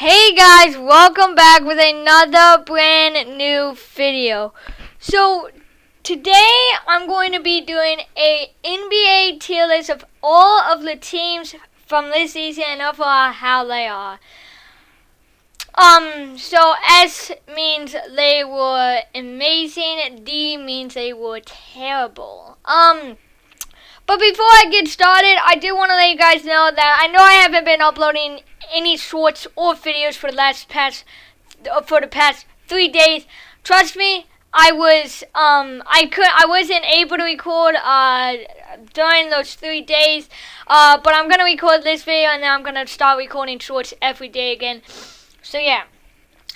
Hey guys, welcome back with another brand new video. So today I'm going to be doing a NBA tier list of all of the teams from this season and of how they are. So S means they were amazing, D means they were terrible. But before I get started, I do want to let you guys know that I know I haven't been uploading any shorts or videos for the past 3 days. Trust me, I wasn't able to record during those 3 days. But I'm gonna record this video and then I'm gonna start recording shorts every day again. So yeah.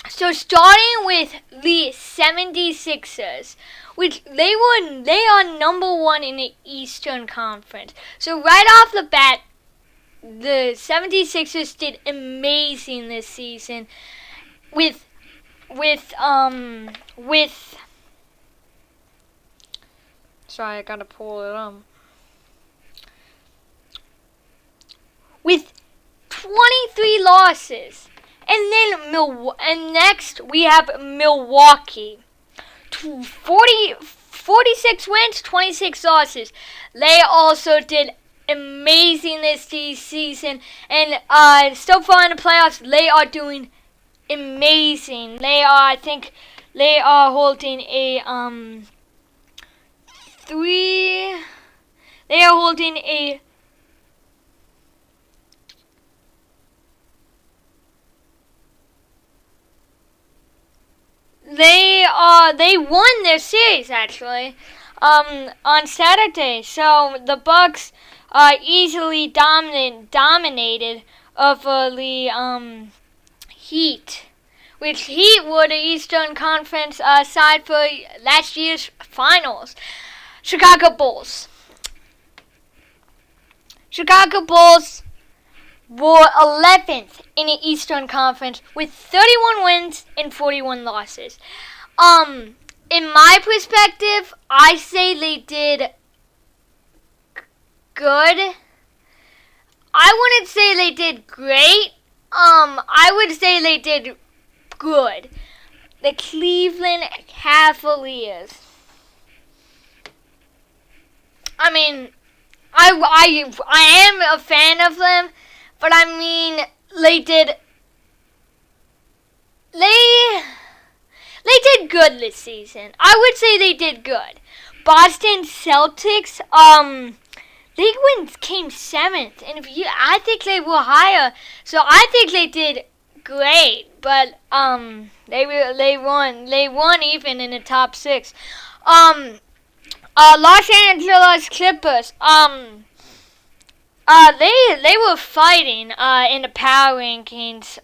So starting with the 76ers, which they are number 1 in the Eastern Conference. So right off the bat, the 76ers did amazing this season with sorry, I gotta pull it up. With 23 losses. And then next we have Milwaukee. 46 wins, 26 losses. They also did amazing this season, and so far in the playoffs, they are doing amazing. They are holding a They won their series actually on Saturday. So the Bucks easily dominated over the Heat, which Heat were the Eastern Conference side for last year's finals. Chicago Bulls were 11th in the Eastern Conference with 31 wins and 41 losses. In my perspective, I say they did good. I wouldn't say they did great. I would say they did good. The Cleveland Cavaliers. I mean, I am a fan of them, but I mean, they did good this season. I would say they did good. Boston Celtics, they came 7th, and I think they were higher, so I think they did great. But they won even in the top 6. Los Angeles Clippers, they were fighting in the power rankings,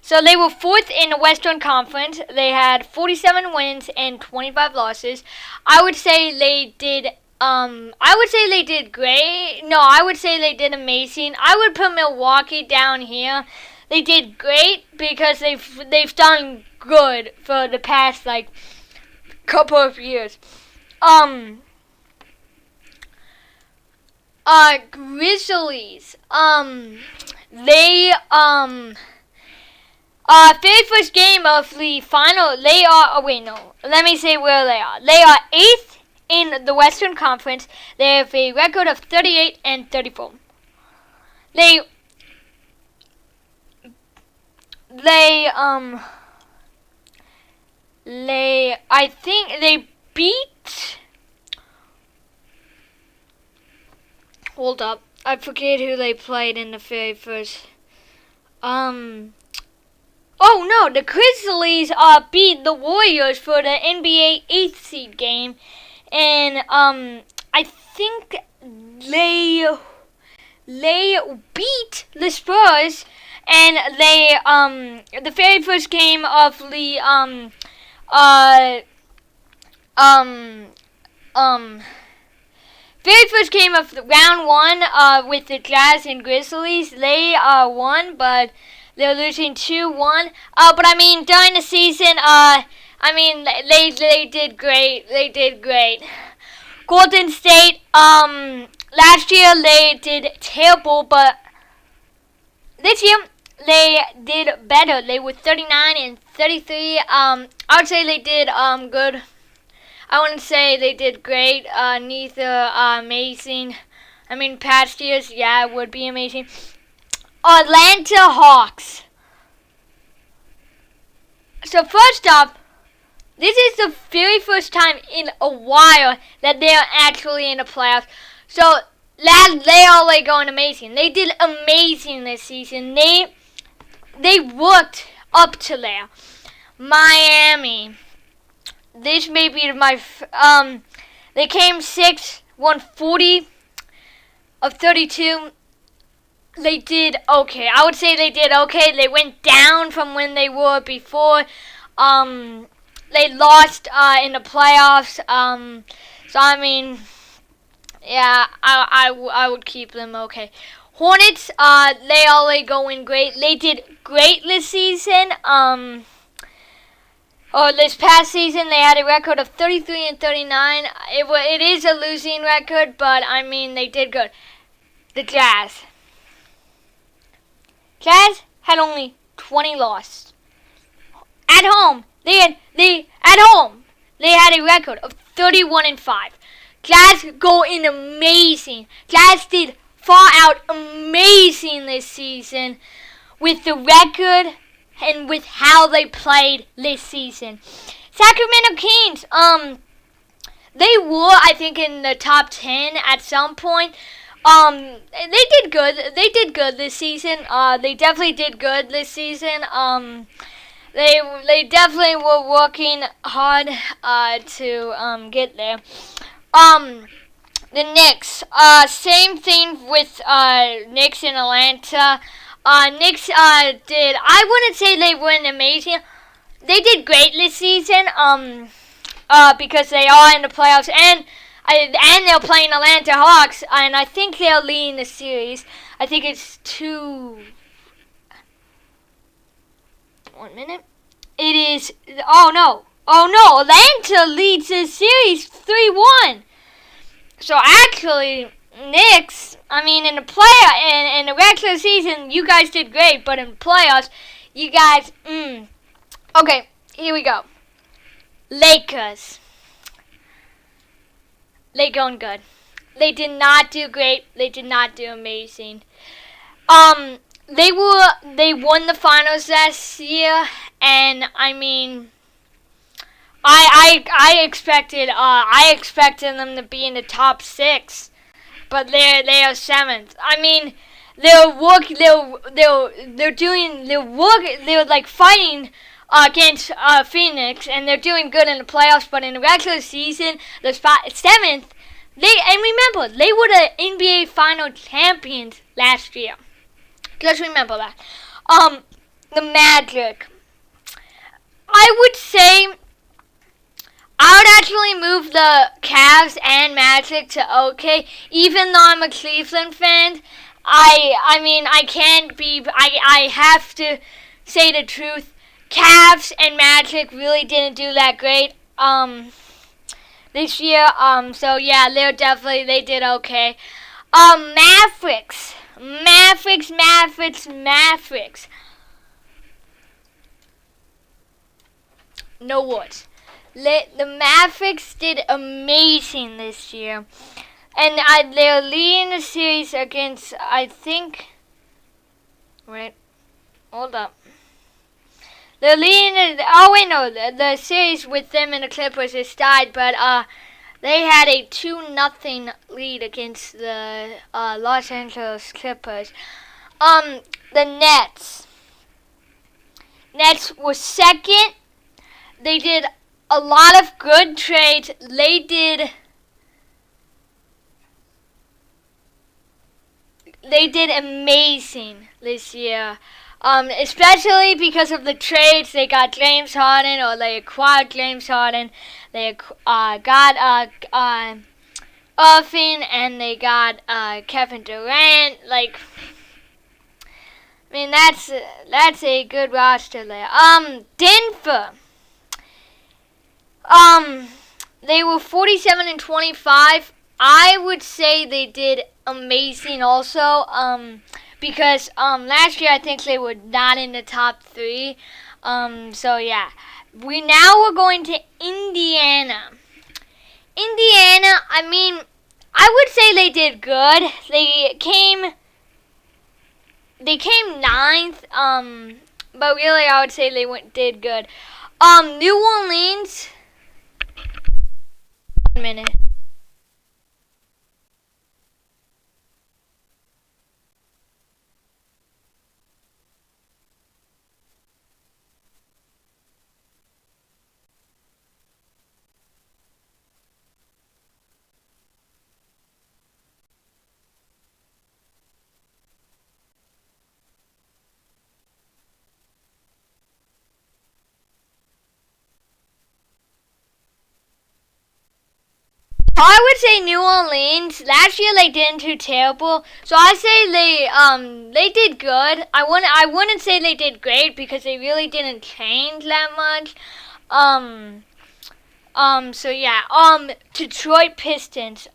so they were 4th in the Western Conference. They had 47 wins and 25 losses. I would say they did great. No, I would say they did amazing. I would put Milwaukee down here. They did great because they've done good for the past couple of years. Grizzlies. Very first game of the final, they are, let me say where they are. They are 8th in the Western Conference. They have a record of 38 and 34. I think they beat, hold up, I forget who they played in the very first, oh no, the Grizzlies beat the Warriors for the NBA 8th seed game, and I think they beat the Spurs, and the very first game of the very first game of the round 1 with the Jazz and Grizzlies, they won, but they're losing 2-1. But I mean, during the season, they did great. They did great. Golden State, last year they did terrible, but this year they did better. They were 39 and 33. I would say they did good. I wouldn't say they did great. Neither amazing. I mean, past years, yeah, it would be amazing. Atlanta Hawks. So first up, this is the very first time in a while that they are actually in the playoffs. So they are like going amazing. They did amazing this season. They worked up to there. Miami. This may be my they came 6, won 40 of 32. They did okay. I would say they did okay. They went down from when they were before. They lost in the playoffs. So I mean, yeah, I would keep them okay. Hornets, they are going great. They did great this season. This past season they had a record of 33 and 39. It is a losing record, but I mean they did good. The Jazz. Jazz had only 20 losses. At home, they had a record of 31 and 5. Jazz go in amazing. Jazz did far out amazing this season with the record and with how they played this season. Sacramento Kings, they were, I think, in the top 10 at some point. They did good. They did good this season. They definitely did good this season. They definitely were working hard to get there. The Knicks. Same thing with Knicks in Atlanta. Knicks did. I wouldn't say they were amazing. They did great this season. Because they are in the playoffs and they're playing Atlanta Hawks, and I think they're leading the series. I think it's 1 minute. It is. Oh no! Atlanta leads the series 3-1. So actually, Knicks. I mean, in the in the regular season, you guys did great, but in the playoffs, you guys. Okay, here we go. Lakers. They going good. They did not do great. They did not do amazing. They won the finals last year, and I mean, I expected them to be in the top 6, but they are 7th. I mean, they're like fighting against Phoenix, and they're doing good in the playoffs, but in the regular season, they're 7th. And remember, they were the NBA Final champions last year. Just remember that. The Magic. I would say I would actually move the Cavs and Magic to okay, even though I'm a Cleveland fan. I mean, I can't be. I have to say the truth. Cavs and Magic really didn't do that great this year. So yeah, they did okay. Mavericks. No words. The Mavericks did amazing this year, and they're leading the series against. I think. Wait, hold up. They're leading. The series with them and the Clippers is tied, but they had a 2-0 lead against the Los Angeles Clippers. The Nets. Nets were 2nd. They did a lot of good trades. They did amazing this year. Especially because of the trades. They got James Harden, or they acquired James Harden. They got Irving, and they got Kevin Durant. Like, I mean, that's a good roster there. Denver. They were 47 and 25. I would say they did amazing also. because last year I think they were not in the top 3. So yeah, we're going to Indiana. Indiana, I mean, I would say they did good. They came ninth. But really I would say they did good. New Orleans. 1 minute. I would say New Orleans. Last year they didn't do terrible, so I say they did good. I wouldn't say they did great because they really didn't change that much. So yeah. Detroit Pistons.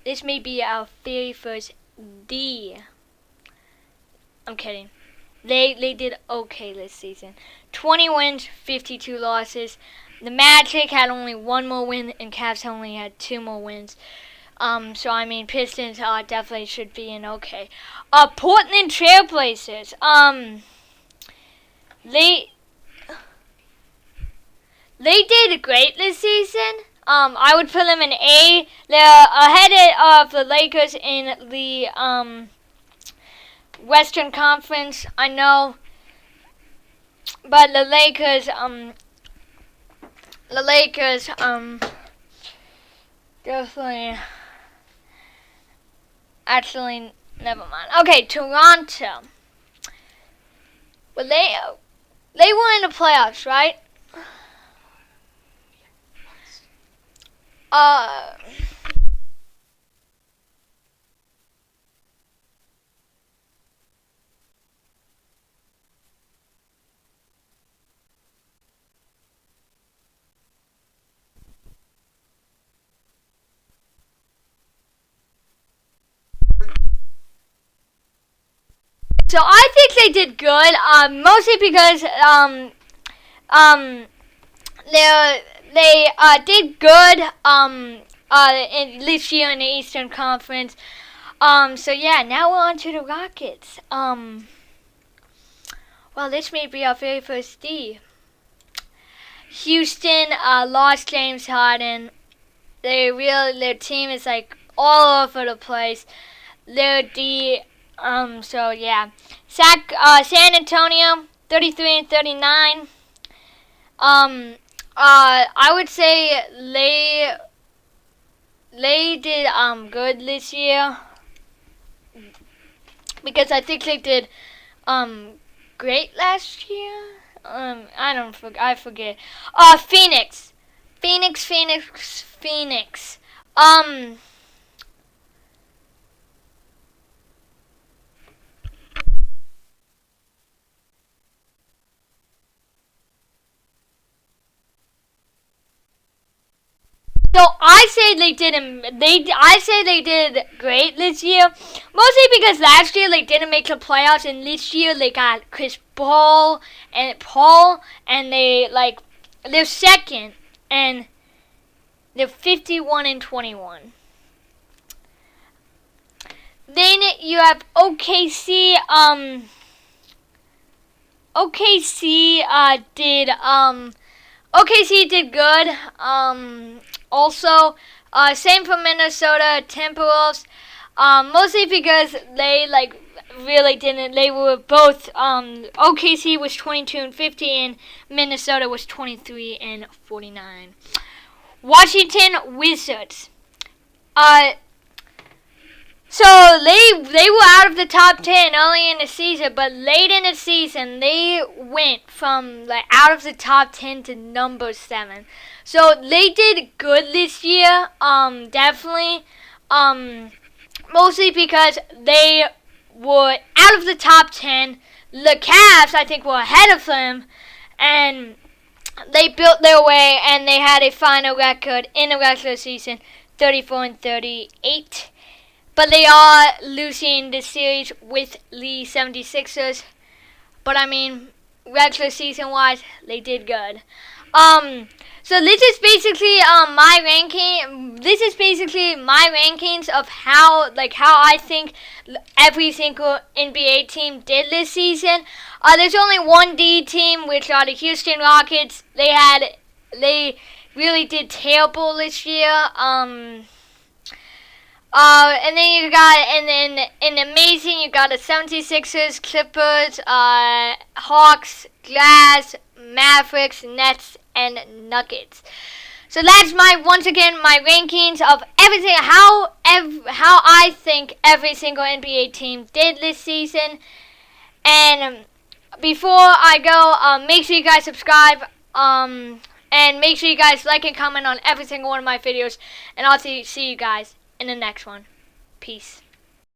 This may be our very first D. I'm kidding. They did okay this season. 20 wins, 52 losses. The Magic had only 1 more win, and Cavs only had 2 more wins. So I mean, Pistons definitely should be in okay. Portland Trailblazers. They did great this season. I would put them in A. They're ahead of the Lakers in the Western Conference. I know, but the Lakers definitely. Actually, never mind. Okay, Toronto. Well, they were in the playoffs, right? So I think they did good, mostly because they did good this year in the Eastern Conference. So yeah, now we're on to the Rockets. Well, this may be our very first D. Houston lost James Harden. Their team is like all over the place. Their D. So yeah, San Antonio, 33-39. I would say they did good this year because I think they did great last year. I forget. Phoenix. So I say they did great this year, mostly because last year they didn't make the playoffs, and this year they got Chris Paul, and they're second, and they're 51-21. Then you have OKC. OKC did good. Also, same for Minnesota Timberwolves. Mostly because they really didn't. They were both. OKC was 22-50 and Minnesota was 23-49. Washington Wizards. So they were out of the top 10 early in the season, but late in the season they went from out of the top 10 to number 7. So they did good this year, definitely, mostly because they were out of the top 10. The Cavs, I think, were ahead of them, and they built their way, and they had a final record in the regular season, 34-38. but they are losing this series with the 76ers. But I mean, regular season wise, they did good. So this is basically my ranking. This is basically my rankings of how I think every single NBA team did this season. There's only one D team, which are the Houston Rockets. They really did terrible this year. And then in amazing, you got the 76ers, Clippers, Hawks, Glass, Mavericks, Nets, and Nuggets. So that's once again my rankings of everything, how I think every single NBA team did this season. And before I go, make sure you guys subscribe, and make sure you guys like and comment on every single one of my videos, and I'll see you guys in the next one. Peace.